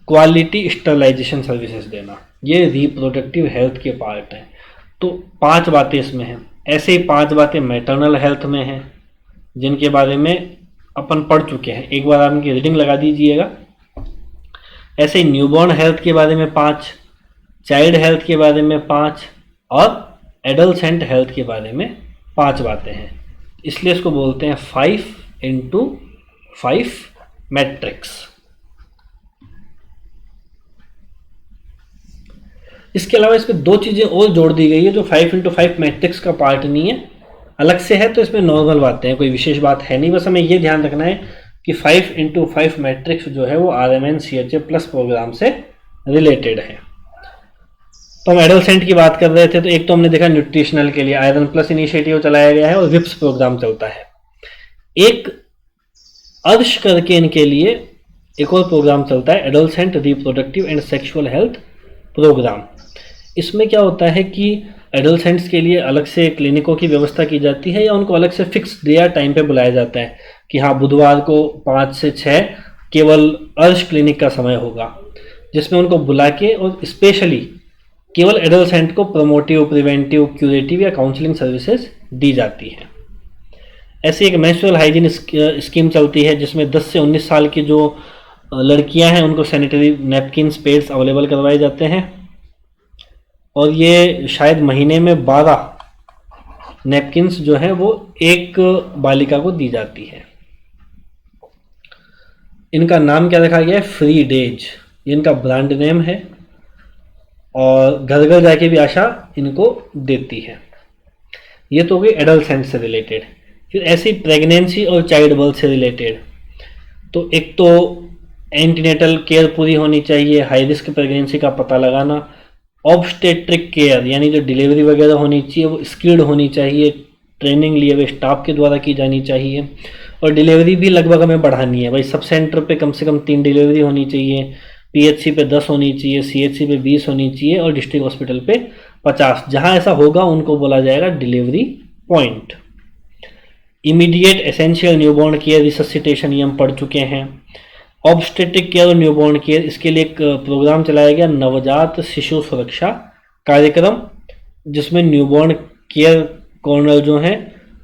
क्वालिटी स्टरलाइजेशन सर्विसेज देना, ये रिप्रोडक्टिव हेल्थ के पार्ट हैं। तो 5 बातें इसमें हैं। ऐसे ही 5 बातें मैटरनल हेल्थ में हैं जिनके बारे में अपन पढ़ चुके हैं, एक बार आप इनकी रीडिंग लगा दीजिएगा। ऐसे ही न्यूबॉर्न हेल्थ के बारे में 5, चाइल्ड हेल्थ के बारे में 5, और एडोलसेंट हेल्थ के बारे में 5 बातें हैं। इसलिए इसको बोलते हैं 5x5 मैट्रिक्स। इसके अलावा इसमें दो चीज़ें और जोड़ दी गई है जो 5x5 मैट्रिक्स का पार्ट नहीं है, अलग से है, तो इसमें नॉर्मल बातें हैं, कोई विशेष बात है नहीं। बस हमें ये ध्यान रखना है कि 5x5 मैट्रिक्स जो है वो RMN-CHA प्लस प्रोग्राम से रिलेटेड है। तो हम एडोलसेंट की बात कर रहे थे, तो एक तो हमने देखा न्यूट्रिशनल के लिए आयरन प्लस इनिशिएटिव चलाया गया है और विप्स प्रोग्राम चलता है। एक अर्श करके इनके लिए एक और प्रोग्राम चलता है, adolescent reproductive and sexual health programme. इसमें क्या होता है कि एडोलसेंट्स के लिए अलग से क्लिनिकों की व्यवस्था की जाती है या उनको अलग से फिक्स डे या टाइम पे बुलाया जाता है कि हाँ बुधवार को 5 से 6 केवल अर्श क्लिनिक का समय होगा, जिसमें उनको बुला के और स्पेशली केवल एडोलसेंट को प्रमोटिव, प्रिवेंटिव, क्यूरेटिव या काउंसलिंग सर्विसेज दी जाती है। ऐसी एक मेंस्ट्रुअल हाइजीन स्कीम चलती है जिसमें 10 से 19 साल की जो लड़कियां हैं उनको सैनिटरी नैपकिन्स, पैड्स अवेलेबल करवाए जाते हैं और ये शायद महीने में 12 नैपकिन्स जो है वो एक बालिका को दी जाती है। इनका नाम क्या रखा गया है, फ्री डेज, ये इनका ब्रांड नेम है और घर घर जाके भी आशा इनको देती है। ये तो हो गई एडोलसेंट से रिलेटेड। फिर ऐसी प्रेगनेंसी और चाइल्ड बर्थ से रिलेटेड, तो एक तो एंटीनेटल केयर पूरी होनी चाहिए, हाई रिस्क प्रेगनेंसी का पता लगाना, ऑब्स्टेट्रिक केयर यानी जो डिलीवरी वगैरह होनी चाहिए वो स्किल्ड होनी चाहिए, ट्रेनिंग लिए हुए स्टाफ के द्वारा की जानी चाहिए और डिलीवरी भी लगभग हमें बढ़ानी है भाई। सब सेंटर पे कम से कम 3 डिलीवरी होनी चाहिए, PHC पे 10 होनी चाहिए, CHC पे 20 होनी चाहिए और डिस्ट्रिक्ट हॉस्पिटल पे 50। जहाँ ऐसा होगा उनको बोला जाएगा delivery point. Immediate essential newborn care resuscitation ये हम पढ़ चुके हैं। ऑब्स्टेट्रिक केयर और न्यूबॉर्न केयर, इसके लिए एक प्रोग्राम चलाया गया नवजात शिशु सुरक्षा कार्यक्रम, जिसमें न्यूबॉर्न केयर कॉर्नर जो हैं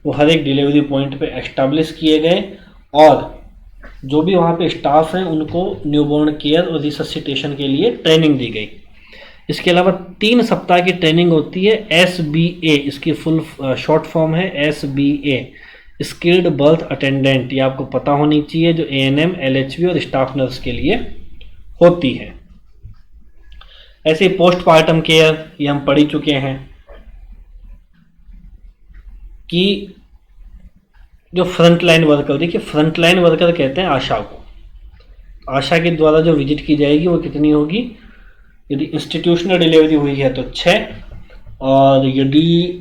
वो हर एक डिलीवरी पॉइंट पे एस्टैब्लिश किए गए और जो भी वहाँ पे स्टाफ हैं उनको न्यूबॉर्न केयर और रिससिटेशन के लिए ट्रेनिंग दी गई। इसके अलावा 3 सप्ताह की ट्रेनिंग होती है SBA, इसकी फुल शॉर्ट फॉर्म है SBA, स्किल्ड बर्थ अटेंडेंट। ये आपको पता होनी चाहिए, जो ANM, LHV और स्टाफ नर्स के लिए होती है। ऐसे पोस्टमार्टम केयर ये हम पढ़ ही चुके हैं कि जो फ्रंटलाइन वर्कर, देखिए फ्रंटलाइन वर्कर कहते हैं आशा को। आशा के द्वारा जो विजिट की जाएगी वो कितनी होगी, यदि इंस्टीट्यूशनल डिलीवरी हुई है तो 6 और यदि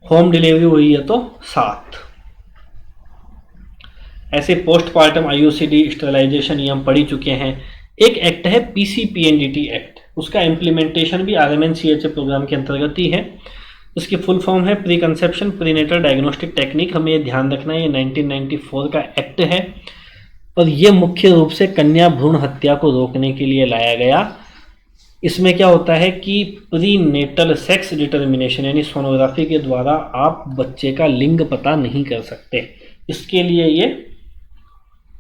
होम डिलीवरी हुई है तो 7। ऐसे पोस्टमार्टम IUCD स्टरलाइजेशन ये हम पढ़ ही चुके हैं। एक एक्ट है PCPNDT एक्ट, उसका इम्प्लीमेंटेशन भी RMN-CHA प्रोग्राम के अंतर्गत ही है। इसकी फुल फॉर्म है pre conception prenatal diagnostic technique. हमें ये ध्यान रखना है, ये 1994 का एक्ट है और ये मुख्य रूप से कन्या भ्रूण हत्या को रोकने के लिए लाया गया। इसमें क्या होता है कि प्रीनेटल सेक्स डिटर्मिनेशन यानी सोनोग्राफी के द्वारा आप बच्चे का लिंग पता नहीं कर सकते, इसके लिए ये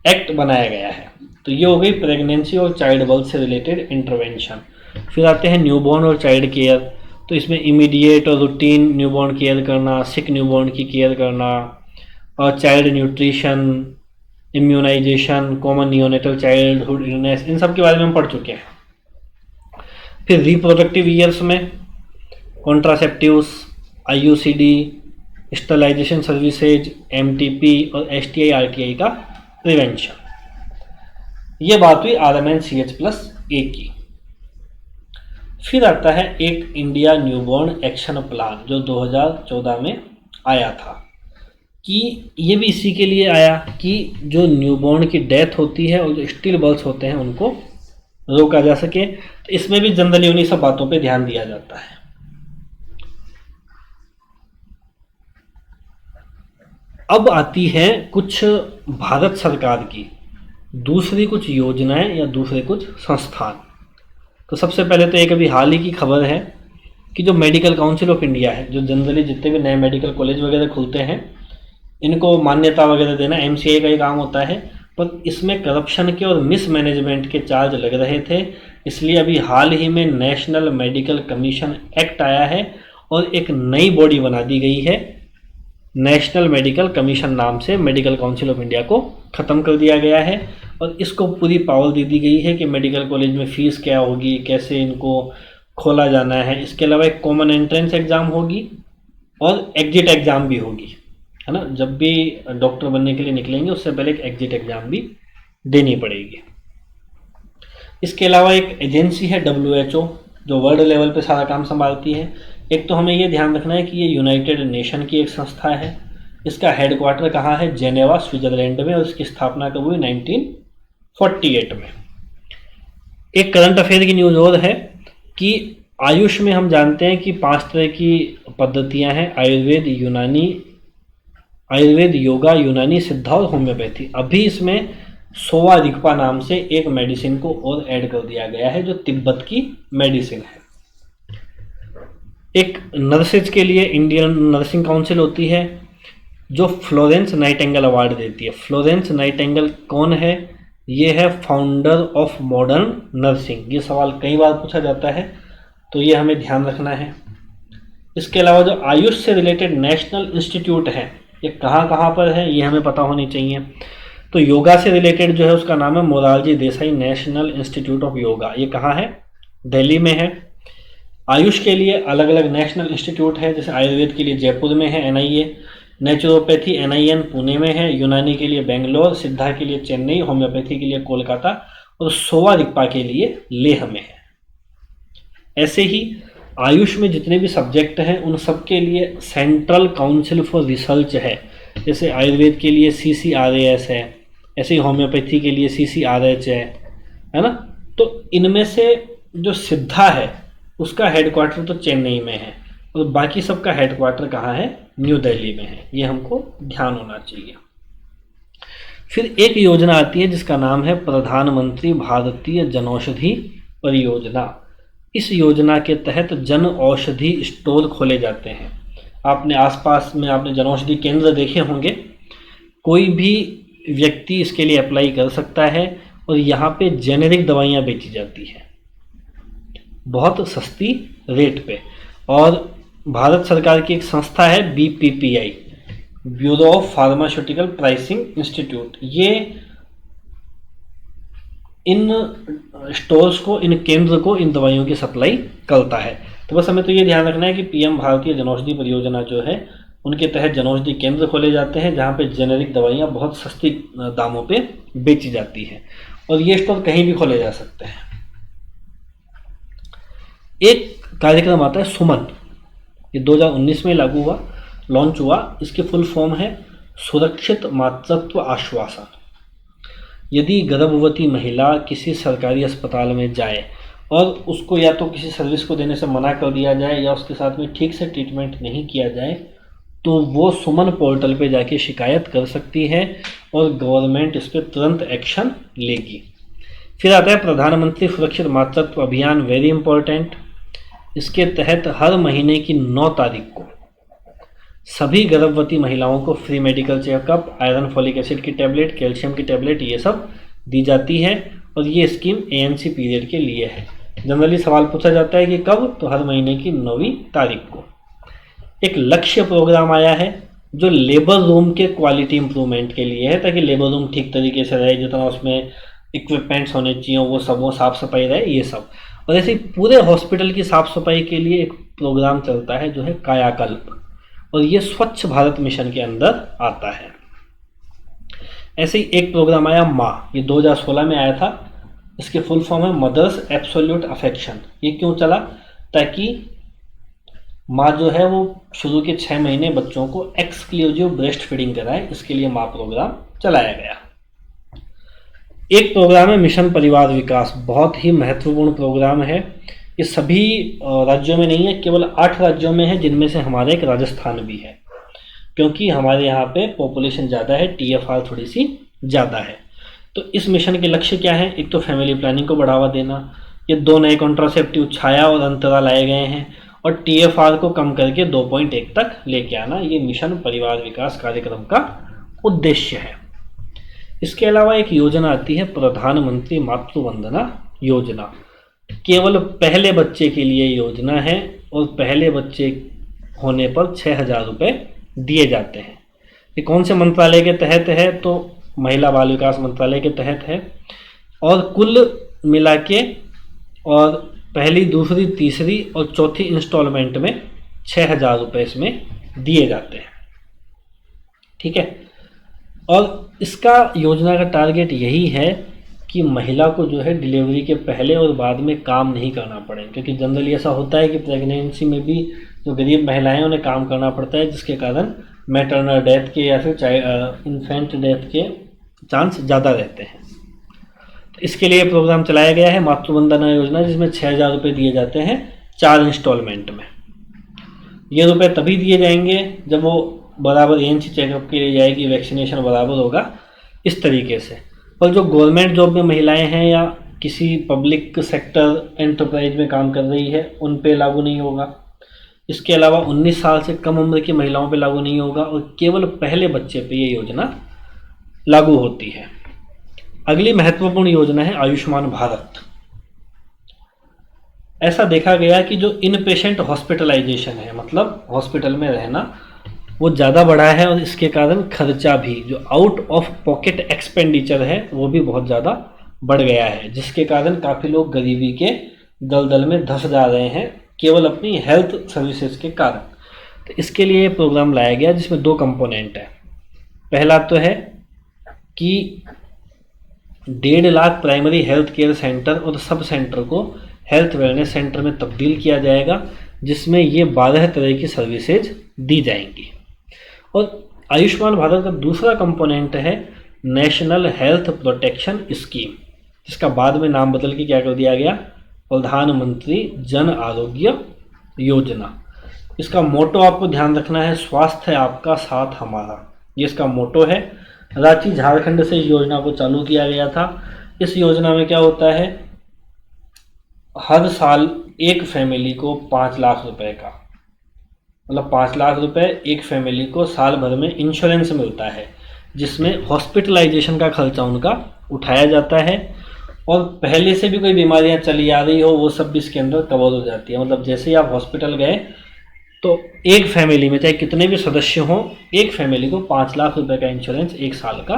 एक्ट बनाया गया है। तो ये हो गई प्रेगनेंसी और चाइल्ड बर्थ से रिलेटेड इंटरवेंशन। फिर आते हैं न्यूबॉर्न और चाइल्ड केयर, तो इसमें इमीडिएट और रूटीन न्यूबॉर्न केयर करना, सिक न्यूबॉर्न की केयर करना और child nutrition, immunization, common neonatal childhood illness, इन सब के बारे में हम पढ़ चुके हैं। फिर रिप्रोडक्टिव ईयर्स में contraceptives, IUCD, sterilization services, MTP और STI RTI का प्रिवेंशन। ये बात हुई RMN-CH+A की। फिर आता है एक इंडिया न्यूबॉर्न एक्शन प्लान जो 2014 में आया था, कि ये भी इसी के लिए आया कि जो न्यूबॉर्न की डेथ होती है और जो स्टिल बर्थ होते हैं उनको रोका जा सके। तो इसमें भी जनरली उन्हीं सब बातों पे ध्यान दिया जाता है। अब आती है कुछ भारत सरकार की दूसरी कुछ योजनाएं या दूसरे कुछ संस्थान। तो सबसे पहले तो एक अभी हाल ही की खबर है कि जो मेडिकल काउंसिल ऑफ इंडिया है, जो जनरली जितने भी नए मेडिकल कॉलेज वगैरह खुलते हैं इनको मान्यता वगैरह देना MCI का ही काम होता है, पर इसमें करप्शन के और मिसमैनेजमेंट के चार्ज लग रहे थे। इसलिए अभी हाल ही में नेशनल मेडिकल कमीशन एक्ट आया है और एक नई बॉडी बना दी गई है, नेशनल मेडिकल कमीशन नाम से। मेडिकल काउंसिल ऑफ इंडिया को ख़त्म कर दिया गया है और इसको पूरी पावर दे दी गई है कि मेडिकल कॉलेज में फ़ीस क्या होगी, कैसे इनको खोला जाना है। इसके अलावा एक कॉमन एंट्रेंस एग्ज़ाम होगी और एग्जिट एग्ज़ाम भी होगी, है ना। जब भी डॉक्टर बनने के लिए निकलेंगे उससे पहले एक एग्जिट एग्ज़ाम भी देनी पड़ेगी। इसके अलावा एक एजेंसी है WHO, जो वर्ल्ड लेवल पे सारा काम संभालती है। एक तो हमें ये ध्यान रखना है कि ये यूनाइटेड नेशन की एक संस्था है। इसका हेडक्वार्टर कहाँ है? जेनेवा, स्विट्ज़रलैंड में, और इसकी स्थापना कब हुई? 1948 में। एक करंट अफेयर की न्यूज़ और है कि आयुष में हम जानते हैं कि 5 तरह की पद्धतियां हैं: आयुर्वेद, योगा, यूनानी, सिद्धा और होम्योपैथी। अभी इसमें सोवा रिगपा नाम से एक मेडिसिन को और ऐड कर दिया गया है, जो तिब्बत की मेडिसिन है। एक नर्सेज के लिए इंडियन नर्सिंग काउंसिल होती है, जो फ्लोरेंस नाइटिंगेल अवार्ड देती है। फ्लोरेंस नाइटिंगेल कौन है? ये है फाउंडर ऑफ मॉडर्न नर्सिंग। ये सवाल कई बार पूछा जाता है, तो ये हमें ध्यान रखना है। इसके अलावा जो आयुष से रिलेटेड नेशनल इंस्टीट्यूट है, ये कहाँ कहाँ पर है, ये हमें पता होनी चाहिए। तो योगा से रिलेटेड जो है उसका नाम है Morarji Desai national institute of yoga. ये कहाँ है? दिल्ली में है। आयुष के लिए अलग अलग नेशनल इंस्टीट्यूट है, जैसे आयुर्वेद के लिए जयपुर में है NIA, नेचुरोपैथी NIN पुणे में है, यूनानी के लिए बेंगलोर, सिद्धा के लिए चेन्नई, होम्योपैथी के लिए कोलकाता और सोवा रिगपा के लिए लेह में है। ऐसे ही आयुष में जितने भी सब्जेक्ट हैं उन सब के लिए सेंट्रल काउंसिल फॉर रिसर्च है। जैसे आयुर्वेद के लिए CCRAS है, ऐसे ही होम्योपैथी के लिए CCRH है ना। तो इनमें से जो सिद्धा है उसका हेडक्वार्टर तो चेन्नई में है और बाकी सबका हेडक्वार्टर कहाँ है? न्यू दिल्ली में है। ये हमको ध्यान होना चाहिए। फिर एक योजना आती है जिसका नाम है प्रधानमंत्री भारतीय जनौषधि परियोजना। इस योजना के तहत जन औषधि स्टोर खोले जाते हैं। आपने आसपास में आपने जनौषधि केंद्र देखे होंगे। कोई भी व्यक्ति इसके लिए अप्लाई कर सकता है और यहाँ पे जेनेरिक दवाइयाँ बेची जाती हैं बहुत सस्ती रेट पे। और भारत सरकार की एक संस्था है BPPI, bureau of pharmaceutical pricing institute. ये इन स्टोर्स को, इन केंद्र को, इन दवाइयों की सप्लाई करता है। तो बस हमें तो ये ध्यान रखना है कि PM भारतीय जनौषधि परियोजना जो है उनके तहत जनौषधि केंद्र खोले जाते हैं जहाँ पे जेनेरिक दवाइयाँ बहुत सस्ती दामों पे बेची जाती हैं और ये स्टोर कहीं भी खोले जा सकते हैं। एक कार्यक्रम आता है सुमन, ये 2019 में लागू हुआ, लॉन्च हुआ। इसकी फुल फॉर्म है सुरक्षित मातृत्व आश्वासन। यदि गर्भवती महिला किसी सरकारी अस्पताल में जाए और उसको या तो किसी सर्विस को देने से मना कर दिया जाए या उसके साथ में ठीक से ट्रीटमेंट नहीं किया जाए, तो वो सुमन पोर्टल पे जाके शिकायत कर सकती है और गवर्नमेंट इस पर तुरंत एक्शन लेगी। फिर आता है प्रधानमंत्री सुरक्षित मातृत्व अभियान, वेरी इंपॉर्टेंट। इसके तहत हर महीने की 9 तारीख को सभी गर्भवती महिलाओं को free medical checkup, iron folic acid की टैबलेट, कैल्शियम की टैबलेट, ये सब दी जाती है और ये स्कीम ANC पीरियड के लिए है। जनरली सवाल पूछा जाता है कि कब, तो हर महीने की 9वीं तारीख को। एक लक्ष्य प्रोग्राम आया है जो लेबर रूम के क्वालिटी इंप्रूवमेंट के लिए है, ताकि लेबर रूम ठीक तरीके से रहे, जितना उसमें इक्विपमेंट्स होने चाहिए वो सब, वो साफ़ सफाई रहे, ये सब। और ऐसे ही पूरे हॉस्पिटल की साफ़ सफाई के लिए एक प्रोग्राम चलता है जो है कायाकल्प, और ये स्वच्छ भारत मिशन के अंदर आता है। ऐसे ही एक प्रोग्राम आया माँ, ये 2016 में आया था। इसके फुल फॉर्म है मदर्स एब्सोल्यूट अफेक्शन। ये क्यों चला? ताकि माँ जो है वो शुरू के 6 महीने बच्चों को एक्सक्लूसिव ब्रेस्ट फीडिंग कराए, इसके लिए माँ प्रोग्राम चलाया गया। एक प्रोग्राम है मिशन परिवार विकास, बहुत ही महत्वपूर्ण प्रोग्राम है। ये सभी राज्यों में नहीं है, केवल 8 राज्यों में है, जिनमें से हमारा एक राजस्थान भी है, क्योंकि हमारे यहाँ पे पॉपुलेशन ज़्यादा है, TFR थोड़ी सी ज़्यादा है। तो इस मिशन के लक्ष्य क्या है? एक तो फैमिली प्लानिंग को बढ़ावा देना, ये 2 नए कॉन्ट्रासेप्टिव छाया और अंतरा लाए गए हैं, और TFR को कम करके 2.1 तक लेके आना, ये मिशन परिवार विकास कार्यक्रम का उद्देश्य है। इसके अलावा एक योजना आती है प्रधानमंत्री मातृ वंदना योजना। केवल पहले बच्चे के लिए योजना है और पहले बच्चे होने पर 6,000 रुपये दिए जाते हैं। ये कौन से मंत्रालय के तहत है? तो महिला बाल विकास मंत्रालय के तहत है, और कुल मिला के और पहली, दूसरी, तीसरी और चौथी इंस्टॉलमेंट में 6,000 रुपये इसमें दिए जाते हैं। ठीक है, और इसका योजना का टारगेट यही है कि महिला को जो है डिलीवरी के पहले और बाद में काम नहीं करना पड़े, क्योंकि जनरली ऐसा होता है कि प्रेगनेंसी में भी जो गरीब महिलाएं उन्हें काम करना पड़ता है, जिसके कारण मैटरनल डेथ के या फिर इन्फेंट डेथ के चांस ज़्यादा रहते हैं। तो इसके लिए प्रोग्राम चलाया गया है मातृवंदना योजना, जिसमें 6,000 रुपये दिए जाते हैं 4 इंस्टॉलमेंट में। ये रुपए तभी दिए जाएंगे जब वो बराबर एएनसी चेकअप के लिए जाएगी, वैक्सीनेशन बराबर होगा, इस तरीके से। और जो गवर्नमेंट जॉब में महिलाएं हैं या किसी पब्लिक सेक्टर एंटरप्राइज में काम कर रही है, उन पे लागू नहीं होगा। इसके अलावा 19 साल से कम उम्र की महिलाओं पे लागू नहीं होगा, और केवल पहले बच्चे पे ये योजना लागू होती है। अगली महत्वपूर्ण योजना है आयुष्मान भारत। ऐसा देखा गया कि जो इन पेशेंट हॉस्पिटलाइजेशन है, मतलब हॉस्पिटल में रहना, वो ज़्यादा बढ़ा है, और इसके कारण खर्चा भी, जो आउट ऑफ पॉकेट एक्सपेंडिचर है, वो भी बहुत ज़्यादा बढ़ गया है, जिसके कारण काफ़ी लोग गरीबी के दलदल में धंस जा रहे हैं केवल अपनी हेल्थ सर्विसेज के कारण। तो इसके लिए प्रोग्राम लाया गया, जिसमें 2 कंपोनेंट है। पहला तो है कि 1.5 lakh primary health care centre और सब सेंटर को हेल्थ वेलनेस सेंटर में तब्दील किया जाएगा, जिसमें ये 12 तरह की सर्विसेज दी जाएंगी। और आयुष्मान भारत का दूसरा कंपोनेंट है नेशनल हेल्थ प्रोटेक्शन स्कीम, जिसका बाद में नाम बदल के क्या कर दिया गया, प्रधानमंत्री जन आरोग्य योजना। इसका मोटो आपको ध्यान रखना है, स्वास्थ्य है आपका, साथ हमारा, ये इसका मोटो है। रांची झारखंड से इस योजना को चालू किया गया था। इस योजना में क्या होता है, हर साल एक फैमिली को 5 लाख रुपए का, मतलब 5 लाख रुपए एक फैमिली को साल भर में इंश्योरेंस मिलता है, जिसमें हॉस्पिटलाइजेशन का खर्चा उनका उठाया जाता है, और पहले से भी कोई बीमारियां चली आ रही हो वो सब भी इसके अंदर कवर हो जाती है। मतलब जैसे ही आप हॉस्पिटल गए तो एक फैमिली में चाहे कितने भी सदस्य हों, एक फैमिली को 5 लाख रुपए का इंश्योरेंस एक साल का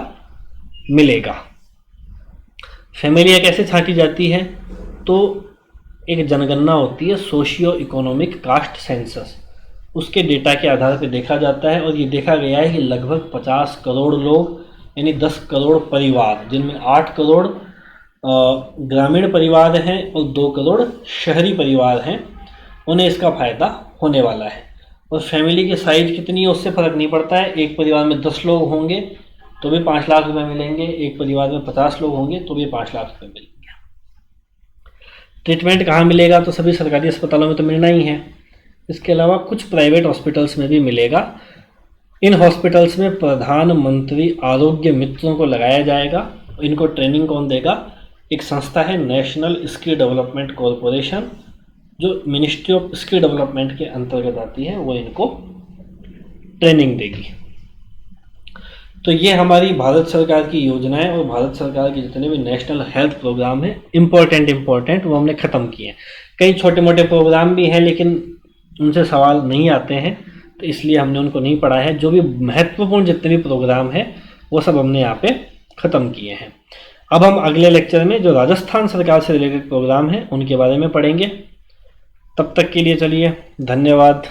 मिलेगा। फैमिलियाँ कैसे छांटी जाती है, तो एक जनगणना होती है, सोशियो इकोनॉमिक कास्ट सेंसस, उसके डेटा के आधार पर देखा जाता है। और ये देखा गया है कि लगभग 50 करोड़ लोग, यानी 10 करोड़ परिवार, जिनमें 8 करोड़ ग्रामीण परिवार हैं और 2 करोड़ शहरी परिवार हैं, उन्हें इसका फ़ायदा होने वाला है। और फैमिली की साइज कितनी है उससे फ़र्क नहीं पड़ता है। एक परिवार में 10 लोग होंगे तो भी 5 लाख रुपए मिलेंगे, एक परिवार में 50 लोग होंगे तो भी 5 लाख रुपए मिलेंगे। ट्रीटमेंट कहाँ मिलेगा, तो सभी सरकारी अस्पतालों में तो मिलना ही है, इसके अलावा कुछ प्राइवेट हॉस्पिटल्स में भी मिलेगा। इन हॉस्पिटल्स में प्रधानमंत्री आरोग्य मित्रों को लगाया जाएगा। इनको ट्रेनिंग कौन देगा, एक संस्था है नेशनल स्किल डेवलपमेंट कॉरपोरेशन, जो मिनिस्ट्री ऑफ स्किल डेवलपमेंट के अंतर्गत आती है, वो इनको ट्रेनिंग देगी। तो ये हमारी भारत सरकार की योजनाएं और भारत सरकार के जितने भी नेशनल हेल्थ प्रोग्राम हैं इम्पोर्टेंट वो हमने ख़त्म किए हैं। कई छोटे मोटे प्रोग्राम भी हैं लेकिन उनसे सवाल नहीं आते हैं, तो इसलिए हमने उनको नहीं पढ़ा है। जो भी महत्वपूर्ण जितने भी प्रोग्राम हैं वो सब हमने यहाँ पे ख़त्म किए हैं। अब हम अगले लेक्चर में जो राजस्थान सरकार से रिलेटेड प्रोग्राम हैं उनके बारे में पढ़ेंगे। तब तक के लिए चलिए, धन्यवाद।